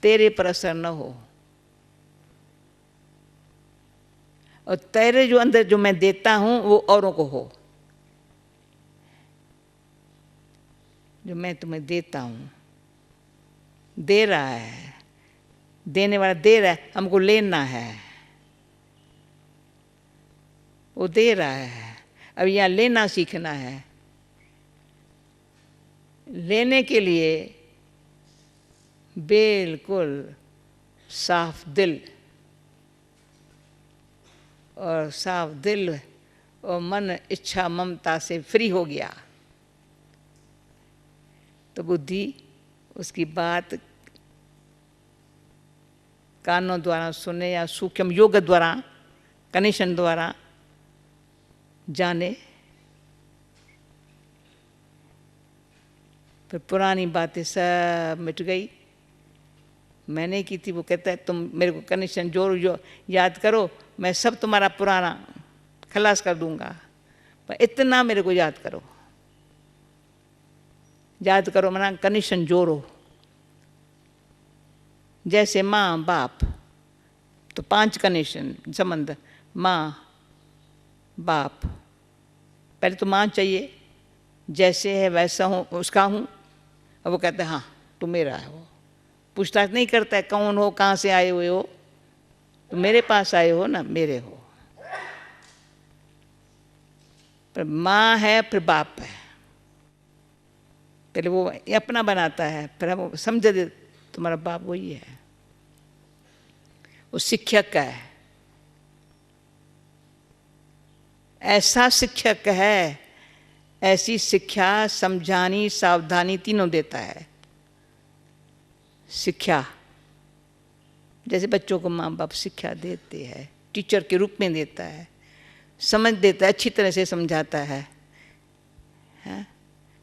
तेरे पर असर न हो। और तेरे जो अंदर जो मैं देता हूँ वो औरों को हो। जो मैं तुम्हें देता हूँ, दे रहा है, देने वाला दे रहा है, हमको लेना है, वो दे रहा है। अब यहाँ लेना सीखना है। लेने के लिए बिल्कुल साफ दिल, और साफ दिल और मन इच्छा ममता से फ्री हो गया तो बुद्धि उसकी बात कानों द्वारा सुने या सूक्ष्म योग द्वारा, कनेक्शन द्वारा जाने। फिर पुरानी बातें सब मिट गई। मैंने की थी, वो कहता है तुम मेरे को कनेक्शन जो याद करो, मैं सब तुम्हारा पुराना खलास कर दूंगा, पर इतना मेरे को याद करो। याद करो मना कनेक्शन जोड़ो। जैसे माँ बाप, तो 5 कनेक्शन संबंध, माँ बाप। पहले तो माँ चाहिए, जैसे है वैसा हूँ, उसका हूँ। अब वो कहता है हाँ तू मेरा है। वो पूछताछ नहीं करता है कौन हो, कहाँ से आए हुए हो, तो मेरे पास आए हो ना, मेरे हो। पर माँ है फिर बाप है, पहले वो अपना बनाता है, फिर हम समझ दे तुम्हारा बाप वही है। वो शिक्षक का है, ऐसा शिक्षक है, ऐसी शिक्षा समझानी सावधानी तीनों देता है। शिक्षा जैसे बच्चों को माँ बाप शिक्षा देते हैं, टीचर के रूप में देता है, समझ देता है, अच्छी तरह से समझाता है।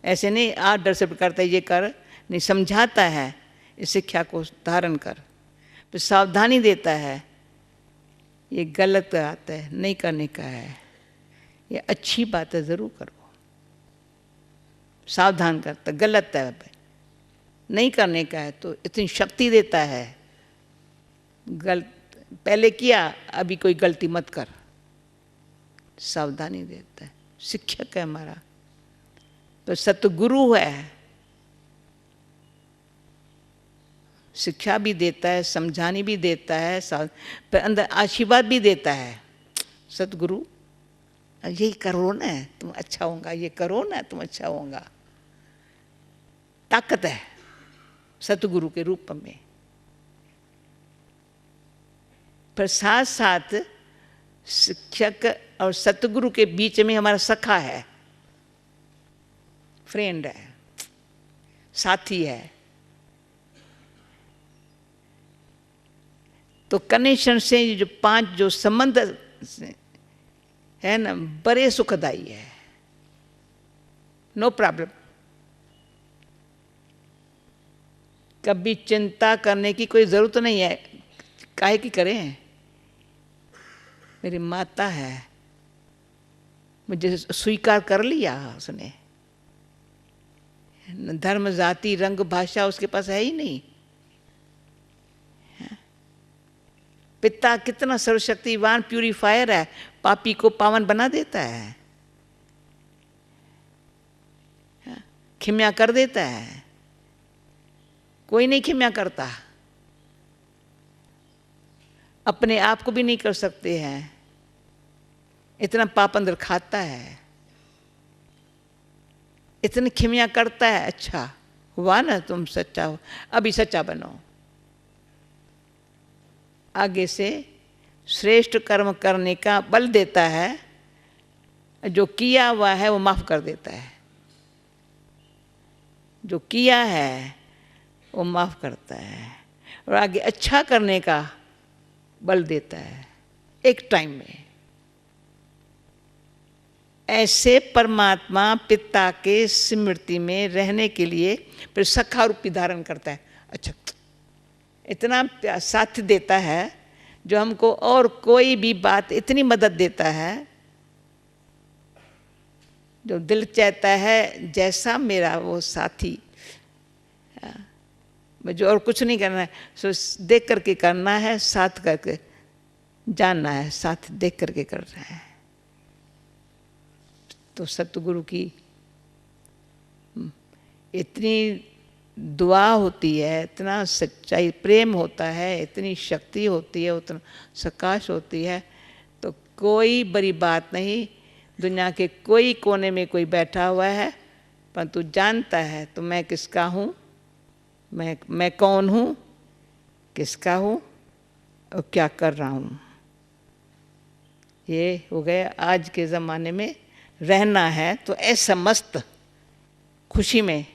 ऐसे नहीं आर्डर से करता है ये कर, नहीं, समझाता है इस शिक्षा को धारण कर, फिर सावधानी देता है ये गलत बात है, नहीं करने का है, ये अच्छी बात है ज़रूर करो। सावधान करता, गलत है नहीं करने का है, तो इतनी शक्ति देता है, गलत पहले किया अभी कोई गलती मत कर, सावधानी देता है। शिक्षक है हमारा, तो सतगुरु है, शिक्षा भी देता है, समझानी भी देता है, पर अंदर आशीर्वाद भी देता है। सतगुरु यही करो ना तुम अच्छा होगा, ये करो ना तुम अच्छा होगा। ताकत है सतगुरु के रूप में। पर साथ साथ शिक्षक और सतगुरु के बीच में हमारा सखा है, फ्रेंड है, साथी है। तो कनेक्शन से जो 5 जो संबंध है ना, बड़े सुखदाई है। No problem. कभी चिंता करने की कोई जरूरत नहीं है, काहे की करें। मेरी माता है, मुझे स्वीकार कर लिया उसने। धर्म जाति रंग भाषा उसके पास है ही नहीं। पिता कितना सर्वशक्तिवान प्यूरिफायर है, पापी को पावन बना देता है, क्षमा कर देता है। कोई नहीं क्षमा करता, अपने आप को भी नहीं कर सकते हैं, इतना पाप अंदर खाता है, इतनी क्षमा करता है। अच्छा हुआ ना, तुम सच्चा हो, अभी सच्चा बनो, आगे से श्रेष्ठ कर्म करने का बल देता है, जो किया हुआ है वो माफ कर देता है, जो किया है वो माफ करता है, और आगे अच्छा करने का बल देता है एक टाइम में। ऐसे परमात्मा पिता के स्मृति में रहने के लिए फिर सखा रूपी धारण करता है। अच्छा इतना साथ देता है जो हमको और कोई भी बात इतनी मदद देता है जो दिल चाहता है जैसा मेरा वो साथी, मुझे और कुछ नहीं करना है, सो देख करके करना है, साथ करके जानना है, साथ देख करके करना है। तो सतगुरु की इतनी दुआ होती है, इतना सच्चाई प्रेम होता है, इतनी शक्ति होती है, उतना सकाश होती है, तो कोई बड़ी बात नहीं। दुनिया के कोई कोने में कोई बैठा हुआ है, परंतु जानता है तो मैं किसका हूँ, मैं कौन हूँ, किसका हूँ और क्या कर रहा हूँ। ये हो गया आज के ज़माने में। रहना है तो ऐसा मस्त खुशी में,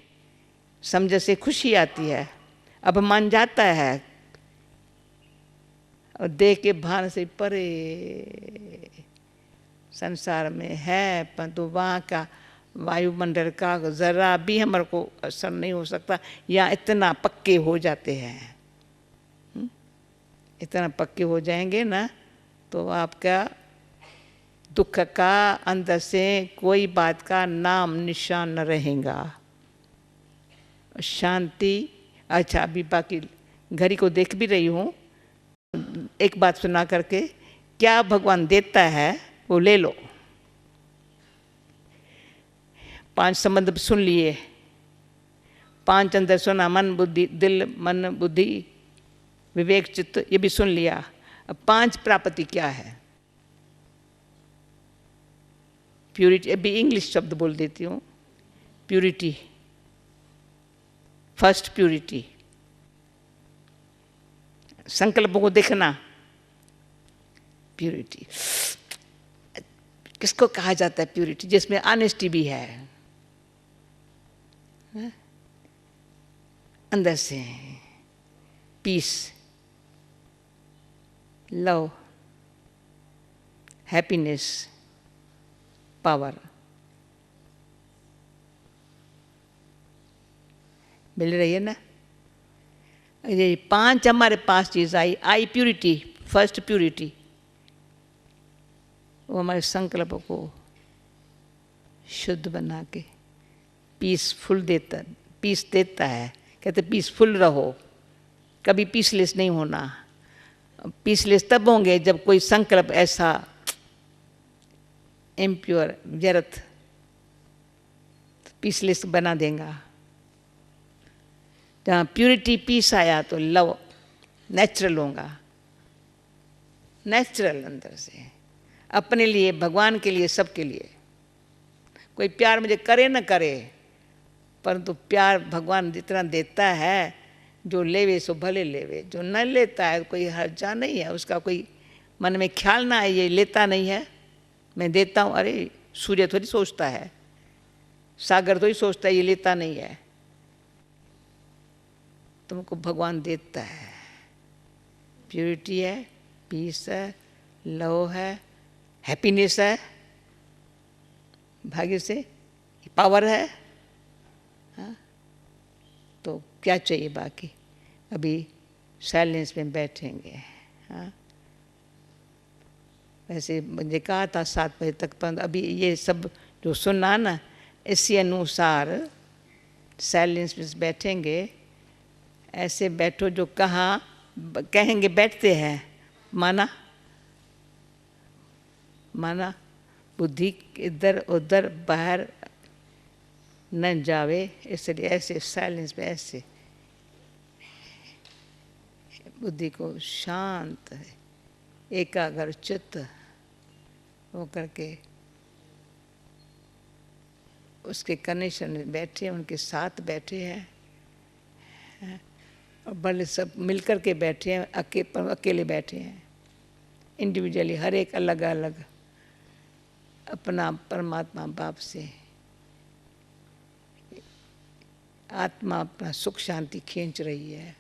समझ से खुशी आती है, अब मान जाता है, और देह के भान से परे संसार में है, परंतु वहाँ का वायुमंडल का ज़रा भी हमारे को असर नहीं हो सकता, या इतना पक्के हो जाते हैं। इतना पक्के हो जाएंगे ना तो आपका दुख का अंदर से कोई बात का नाम निशान न रहेगा, शांति। अच्छा, अभी बाकी घड़ी को देख भी रही हूँ, एक बात सुना करके, क्या भगवान देता है वो ले लो। 5 संबंध सुन लिए, 5 अंदर सुना, मन बुद्धि दिल, मन बुद्धि विवेक चित्त, ये भी सुन लिया। अब 5 प्राप्ति क्या है? प्यूरिटी, अभी इंग्लिश शब्द बोल देती हूँ। प्यूरिटी, फर्स्ट प्यूरिटी, संकल्पों को देखना, प्यूरिटी। किसको कहा जाता है प्यूरिटी? जिसमें ऑनेस्टी भी है, अंदर से पीस, लव, हैप्पीनेस, पावर। मिल रही है ना? ये 5 हमारे पास चीज़ आई प्यूरिटी, फर्स्ट प्यूरिटी, वो हमारे संकल्प को शुद्ध बना के पीसफुल देता, पीस देता है। कहते पीसफुल रहो, कभी पीसलेस नहीं होना। पीसलेस तब होंगे जब कोई संकल्प ऐसा इम्प्योर, व्यर्थ, पीसलेस बना देगा। जहाँ प्यूरिटी पीस आया तो लव नेचुरल होगा, नेचुरल अंदर से, अपने लिए, भगवान के लिए, सबके लिए। कोई प्यार मुझे करे न करे, परंतु प्यार भगवान जितना देता है, जो लेवे सो भले लेवे, जो न लेता है कोई हर्जा नहीं है, उसका कोई मन में ख्याल ना है ये लेता नहीं है, मैं देता हूँ। अरे सूर्य थोड़ी सोचता है, सागर थोड़ी सोचता है ये लेता नहीं है, तुमको भगवान देता है। प्यूरिटी है, पीस है, लव है, हैप्पीनेस है, भाग्य से पावर है। हाँ? तो क्या चाहिए बाकी? अभी साइलेंस में बैठेंगे। हाँ? वैसे मुझे कहा था 7 बजे तक, पर अभी ये सब जो सुना ना, इसी अनुसार साइलेंस में बैठेंगे। ऐसे बैठो जो कहाँ कहेंगे बैठते हैं, माना माना बुद्धि इधर उधर बाहर न जावे, इसलिए ऐसे साइलेंस में ऐसे बुद्धि को शांत एकाग्र चित्त हो करके उसके कनेक्शन में बैठे, उनके साथ बैठे हैं, और बड़े सब मिलकर के बैठे हैं, अकेले बैठे हैं, इंडिविजुअली, हर एक अलग अलग अपना परमात्मा बाप से आत्मा अपना सुख शांति खींच रही है।